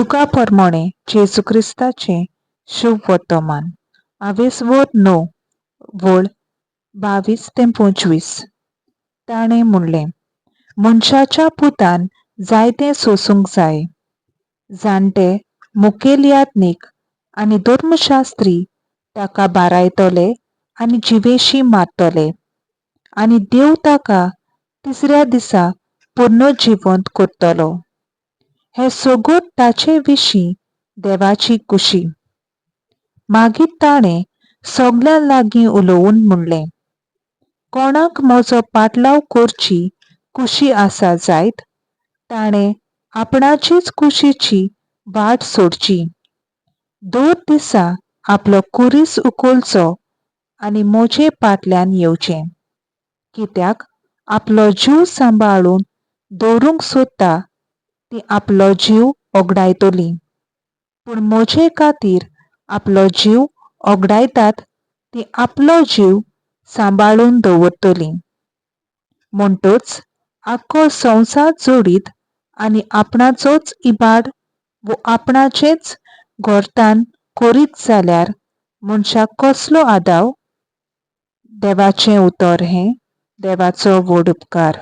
युगा प्रमाणे जेजू क्रिस्ताचे शुभ वर्तमान 9 वळ 22 ते 25. ताणें म्हणलें, मनशाच्या पुतान जायतें सोसूंक जाय. जाणटे मुखेल आनी धर्मशास्त्री ताका बारायतले आनी जिवेशी मारतले, आनी देव ताका तिसऱ्या दिसा पुनर्जिवंत करतलो. हे सगळ्यो ताचे विशीं देवाची कुशी. मागीर ताणें सगळ्यां लागीं उलोवन म्हणलें, कोणाक म्हजो पाटलाव करची कुशी आसा जायत, ताणें आपणाचीच कुशीची वाट सोडची. दर दिसा आपलो कुरीस उखलचो आनी म्हजे फाटल्यान येवचें. कित्याक आपलो जीव सांबाळून दवरूंक सोदता ती आपलो जीव वगडायतली, पूण म्हजे खातीर आपलो जीव वगडायतात ती आपलो जीव सांबाळून दवरतली. म्हणटच आख्खो संवसार जोडीत आनी आपणाचोच इबाड वो आपणाचेच घोर्तान करीत जाल्यार मनशाक कसलो आदाव? देवाचें उतर हें. देवाचो व्हड उपकार.